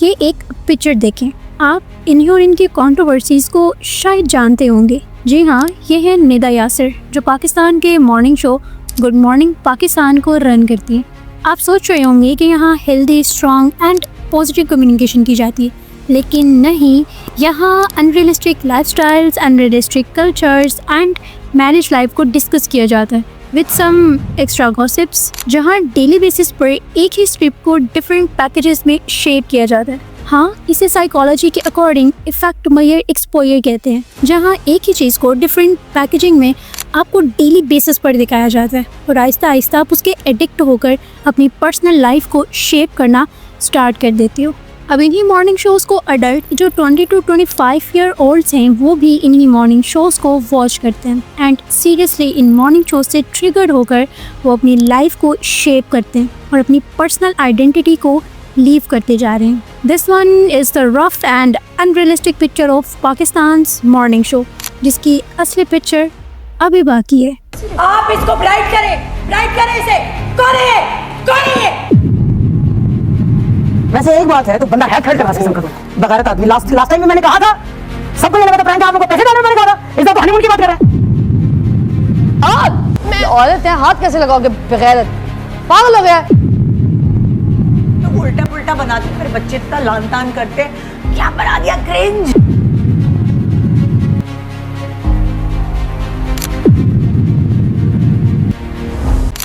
ये एक पिक्चर देखें। आप इन्हीं और इनकी कंट्रोवर्सीज को शायद जानते होंगे। जी हाँ, ये है निदा यासिर, जो पाकिस्तान के morning show good morning Pakistan को रन करती है। आप सोच रहे होंगे कि यहाँ healthy, strong and positive communication की जाती है, लेकिन नहीं, यहाँ unrealistic lifestyles, unrealistic cultures and marriage life को डिस्कस किया जाता है विद सम एक्स्ट्रा गॉसिप्स, जहाँ डेली बेसिस पर एक ही स्क्रिप्ट को डिफरेंट पैकेजेस में शेप किया जाता है। हाँ, इसे साइकोलॉजी के अकॉर्डिंग इफेक्ट मेयर एक्सपोयर कहते हैं, जहाँ एक ही चीज़ को डिफरेंट पैकेजिंग में आपको डेली बेसिस पर दिखाया जाता है और आहिस्ता आहिस्ता आप उसके एडिक्ट होकर अपनी पर्सनल लाइफ को शेप करना स्टार्ट कर देती हो। अब इन्हीं मॉर्निंग शोज़ को अडल्ट जो 20 to 25 ईयर ओल्ड्स हैं वो भी इन्हीं मॉर्निंग शोज़ को वॉच करते हैं and seriously in morning shows से ट्रिगर होकर वो अपनी लाइफ को शेप करते हैं और अपनी पर्सनल आइडेंटिटी को लीव करते जा रहे हैं। This one is the rough and unrealistic picture of Pakistan's morning show, जिसकी असली पिक्चर अभी बाकी है। आप इसको ब्राइट करें इसे। कौन है ये? वैसे एक बात है, तो बंदा है थर्ड क्लास किस्म का बगैरत आदमी। लास्ट टाइम में मैंने कहा था, सबको ये लगा था प्रैंक, आप लोगों को पैसे डालने मैंने कहा था। इस बार तो हनीमून की बात कर रहे हैं। हाथ मैं औरत है, हाथ कैसे लगाओगे बगैरत? पागल हो गया? तो उल्टा पुल्टा बनाते फिर बच्चे इतना लान तान करते, क्या बना दिया क्रिंज।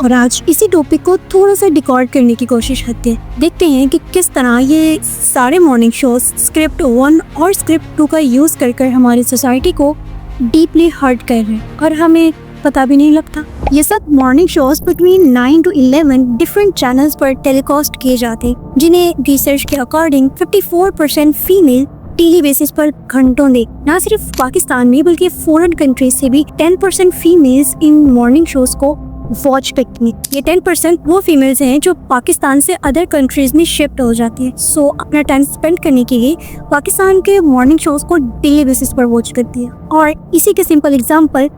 और आज इसी टॉपिक को थोड़ा सा डिकॉर्ड करने की कोशिश करते हैं। देखते हैं कि किस तरह ये सारे मॉर्निंग शोज स्क्रिप्ट 1 और स्क्रिप्ट 2 का यूज़ कर हमारी सोसाइटी को डीपली हर्ट कर रहे हैं और हमें पता भी नहीं लगता। ये सब morning shows between 9 to 11 different channels पर टेलीकास्ट किए जाते हैं, जिन्हें रिसर्च के अकॉर्डिंग 54% फीमेल डेली बेसिस पर घंटों देख। न सिर्फ पाकिस्तान में बल्कि फॉरेन कंट्रीज से भी 10% फीमेल्स इन मॉर्निंग शोज को वॉच करती हैं। ये 10% वो फीमेल्स हैं जो पाकिस्तान से अदर कंट्रीज में शिफ्ट हो जाती है। सो अपना टाइम स्पेंड करने के लिए पाकिस्तान के मॉर्निंग शोज को डेली बेसिस पर वॉच करती है। और इसी के सिंपल एग्जांपल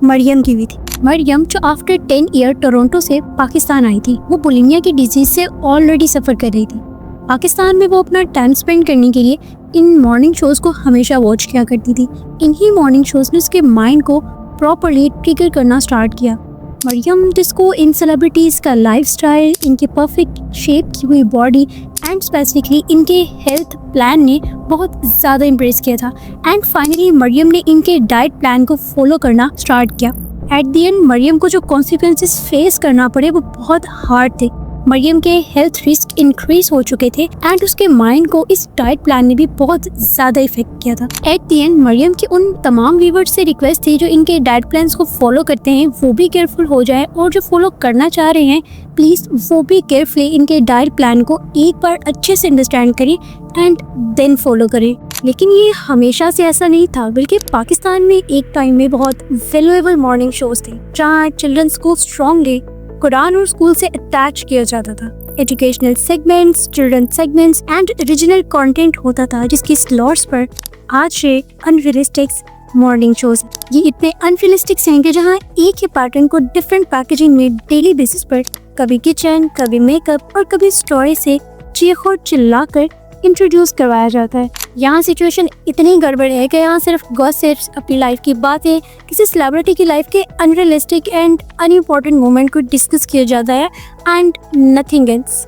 मरियम की भी थी। मरियम जो आफ्टर 10 ईयर टोरंटो से पाकिस्तान आई थी, वो बुलिमिया की डिजीज से ऑलरेडी सफ़र कर रही थी। पाकिस्तान में वो अपना टाइम स्पेंड करने के लिए इन मॉर्निंग शोज़ को हमेशा वॉच किया करती थी। इन्हीं मॉर्निंग शोज़ ने उसके माइंड को प्रॉपरली ट्रिगर करना स्टार्ट किया। मरियम जिसको इन सेलिब्रिटीज़ का लाइफस्टाइल, इनकी परफेक्ट शेप की हुई बॉडी एंड स्पेसिफिकली इनके हेल्थ प्लान ने बहुत ज़्यादा इम्प्रेस किया था एंड फाइनली मरियम ने इनके डाइट प्लान को फॉलो करना स्टार्ट किया। एट द एंड मरियम को जो कॉन्सिक्वेंसेस फेस करना पड़े वो बहुत हार्ड थे। मरियम के हेल्थ रिस्क इंक्रीज हो चुके थे एंड उसके माइंड को इस डाइट प्लान ने भी बहुत ज़्यादा इफेक्ट किया था। एट द एंड मरियम की उन तमाम व्यूअर्स से रिक्वेस्ट थी जो इनके डाइट प्लान्स को फॉलो करते हैं वो भी केयरफुल हो जाए और जो फॉलो करना चाह रहे हैं प्लीज़ वो भी केयरफुली इनके डाइट प्लान को एक बार अच्छे से अंडरस्टैंड करें एंड देन फॉलो करें। लेकिन ये हमेशा से ऐसा नहीं था, बल्कि पाकिस्तान में एक टाइम में बहुत वैल्यूएबल मॉर्निंग शोज थे जहाँ चिल्ड्रंस को स्ट्रॉन्गली कुरान और स्कूल से अटैच किया जाता था। Educational segments, children segments and regional content होता था, जिसकी स्लॉट्स पर आज ये अनरियलिस्टिक मॉर्निंग शोज। ये इतने अनरियलिस्टिक हैं कि जहाँ एक ही पैटर्न को डिफरेंट पैकेजिंग में डेली बेसिस पर कभी किचन, कभी मेकअप और कभी स्टोरी से चीख और चिल्लाकर इंट्रोड्यूस करवाया जाता है। यहाँ सिचुएशन इतनी गड़बड़ है कि यहाँ सिर्फ गॉसिप्स, अपनी लाइफ की बातें, किसी सेलिब्रिटी की लाइफ के अनरियलिस्टिक एंड अनइम्पोर्टेंट मोमेंट को डिस्कस किया जाता है एंड नथिंग एल्स।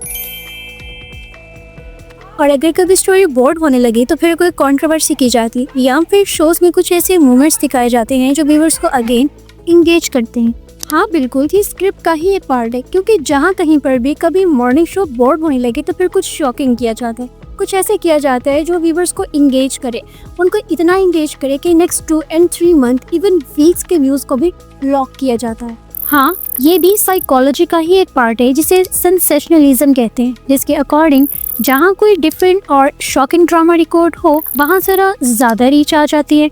और अगर कभी स्टोरी बोर्ड होने लगी तो फिर कोई कंट्रोवर्सी की जाती है या फिर शोज में कुछ ऐसे मोमेंट्स दिखाए जाते हैं जो व्यूअर्स को अगेन इंगेज करते हैं। हाँ बिल्कुल, ये स्क्रिप्ट का ही एक पार्ट है, क्योंकि जहाँ कहीं पर भी कभी मॉर्निंग शो बोर्ड होने लगे तो फिर कुछ शॉकिंग किया जाता है, कुछ ऐसे किया जाता है जो व्यूअर्स को इंगेज करे, उनको इतना इंगेज करे कि next 2 and 3 month even weeks के व्यूज को भी लॉक किया जाता है। हाँ, ये भी साइकोलॉजी का ही एक पार्ट है जिसे सेंसेशनलिज्म कहते हैं, जिसके अकॉर्डिंग जहाँ कोई डिफरेंट और शॉकिंग ड्रामा रिकॉर्ड हो वहाँ जरा ज़्यादा रीच आ जाती है।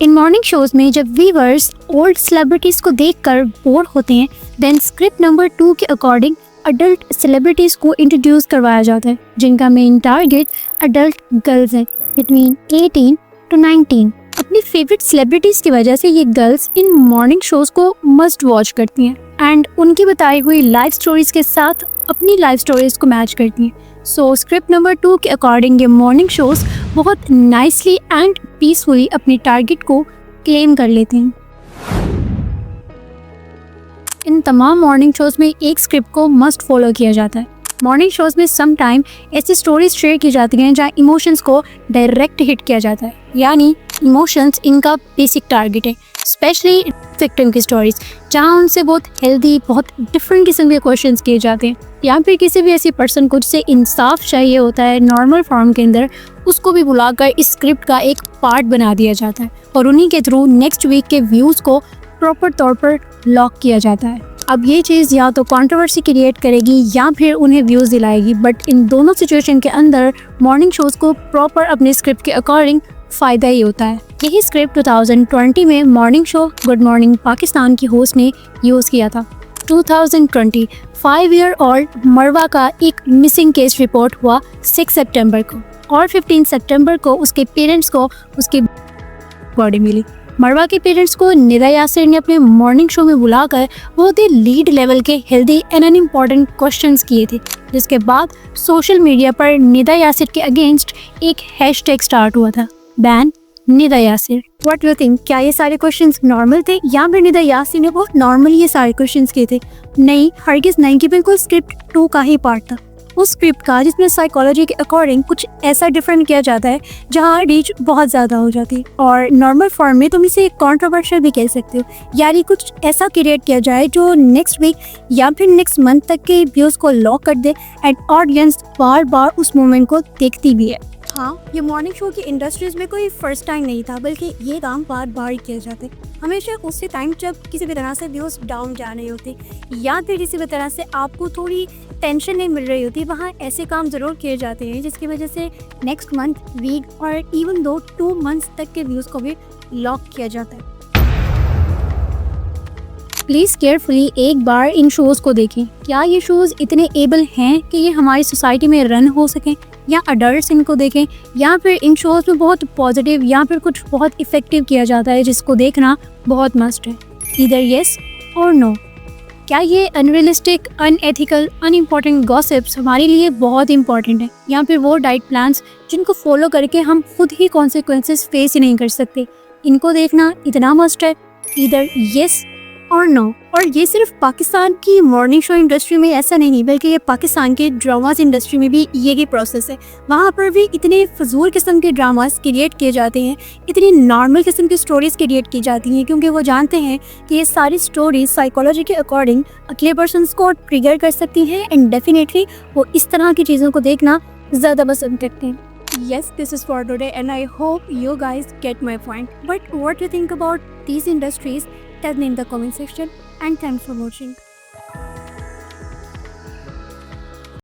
इन मॉर्निंग शोज में जब व्यूअर्स ओल्ड सेलिब्रिटीज को देखकर बोर होते हैं, देन स्क्रिप्ट नंबर 2 के अकॉर्डिंग अडल्ट सेलिब्रिटीज को इंट्रोड्यूस करवाया जाता है, जिनका मेन टारगेट अडल्ट गर्ल्स है बिटवीन 18 to 19। अपनी फेवरेट सेलिब्रिटीज की वजह से ये गर्ल्स इन मॉर्निंग शोज को मस्ट वॉच करती हैं एंड उनकी बताई हुई लाइफ स्टोरीज के साथ अपनी लाइफ स्टोरीज को मैच करती हैं। सो स्क्रिप्ट नंबर 2 के अकॉर्डिंग ये मॉर्निंग शोज बहुत नाइसली एंड पीसफुली अपनी टारगेट को क्लेम कर लेते हैं। इन तमाम मॉर्निंग शोज में एक स्क्रिप्ट को मस्ट फॉलो किया जाता है। मॉर्निंग शोज में सम टाइम ऐसी स्टोरीज शेयर की जाती हैं जहाँ इमोशंस को डायरेक्ट हिट किया जाता है, यानी इमोशंस इनका बेसिक टारगेट है। स्पेशली विक्टिम की स्टोरीज जहाँ उनसे बहुत हेल्दी, बहुत डिफरेंट किस्म के क्वेश्चंस किए जाते हैं, या फिर किसी भी ऐसी पर्सन को जिसे इंसाफ चाहिए होता है नॉर्मल फॉर्म के अंदर, उसको भी बुलाकर इस स्क्रिप्ट का एक पार्ट बना दिया जाता है और उन्हीं के थ्रू नेक्स्ट वीक के व्यूज़ को प्रॉपर तौर पर लॉक किया जाता है। अब ये चीज़ या तो कंट्रोवर्सी क्रिएट करेगी या फिर उन्हें व्यूज़ दिलाएगी, बट इन दोनों सिचुएशन के अंदर मॉर्निंग शोज़ को प्रॉपर अपने स्क्रिप्ट के अकॉर्डिंग फ़ायदा ही होता है। यही स्क्रिप्ट 2020 में morning show good morning Pakistan की होस्ट ने यूज़ किया था। 2020 5 ईयर ओल्ड मरवा का एक मिसिंग केस रिपोर्ट हुआ 6 सितंबर को और 15 सितंबर को उसके पेरेंट्स को उसकी बॉडी मिली। मरवा के पेरेंट्स को निदा यासिर ने अपने मॉर्निंग शो में बुलाकर बहुत ही लीड लेवल के हेल्दी एंड अनइम्पॉर्टेंट क्वेश्चंस किए थे, जिसके बाद सोशल मीडिया पर निदा यासिर के अगेंस्ट एक हैशटैग स्टार्ट हुआ था, ban Nida Yasir. What you think, क्या ये सारे क्वेश्चंस नॉर्मल थे या फिर निदा यासिर ने बहुत नॉर्मली ये सारे क्वेश्चंस किए थे? नहीं, हरगिज़ नहीं, कि बिल्कुल स्क्रिप्ट 2 का ही पार्ट था। उस स्क्रिप्ट का जिसमें साइकोलॉजी के अकॉर्डिंग कुछ ऐसा डिफरेंट किया जाता है जहाँ रीच बहुत ज़्यादा हो जाती है, और नॉर्मल फॉर्म में तुम इसे कंट्रोवर्शियल भी कह सकते हो, यानी कुछ ऐसा क्रिएट किया जाए जो नेक्स्ट वीक या फिर नेक्स्ट मंथ तक के व्यूज़ को लॉक कर दे एंड ऑडियंस बार बार उस मोमेंट को देखती भी है। हाँ, ये मॉर्निंग शो की इंडस्ट्रीज में कोई फर्स्ट टाइम नहीं था, बल्कि ये काम बार बार किए जाते हमेशा उससे टाइम जब किसी भी तरह से व्यूज़ डाउन जा रहे होते या फिर किसी भी तरह से आपको थोड़ी टेंशन नहीं मिल रही होती, वहाँ ऐसे काम ज़रूर किए जाते हैं जिसकी वजह से नेक्स्ट मंथ, वीक और इवन 2 मंथ्स तक के व्यूज़ को भी लॉक किया जाता है। प्लीज़ केयरफुली एक बार इन शोज़ को देखें। क्या ये शोज़ इतने एबल हैं कि ये हमारी सोसाइटी में रन हो सकें, या अडल्ट्स इनको देखें, या फिर इन शोज़ में बहुत पॉजिटिव या फिर कुछ बहुत इफ़ेक्टिव किया जाता है जिसको देखना बहुत मस्ट है। ईदर येस और नो। क्या ये अनरियलिस्टिक, अनएथिकल, अनइम्पॉर्टेंट गॉसिप्स हमारे लिए बहुत इंपॉर्टेंट है, या फिर वो डाइट प्लान्स जिनको फॉलो करके हम खुद ही कॉन्सिक्वेंसेस फेस ही नहीं कर सकते, इनको देखना इतना मस्ट है? ईदर येस और नो। और ये सिर्फ पाकिस्तान की मॉर्निंग शो इंडस्ट्री में ऐसा नहीं, बल्कि ये पाकिस्तान के ड्रामास इंडस्ट्री में भी ये प्रोसेस है। वहाँ पर भी इतने फजूल किस्म के ड्रामास क्रिएट किए जाते हैं, इतनी नॉर्मल किस्म की स्टोरीज क्रिएट की जाती हैं, क्योंकि वो जानते हैं कि ये सारी स्टोरीज साइकोलॉजी के अकॉर्डिंग अगले पर्सन को ट्रिगर कर सकती हैं एंड डेफिनेटली वो इस तरह की चीज़ों को देखना ज़्यादा पसंद करते हैं। Yes, this is for today and I hope you guys get my point. But what do you think about these industries? Tell me in the comment section and thanks for watching.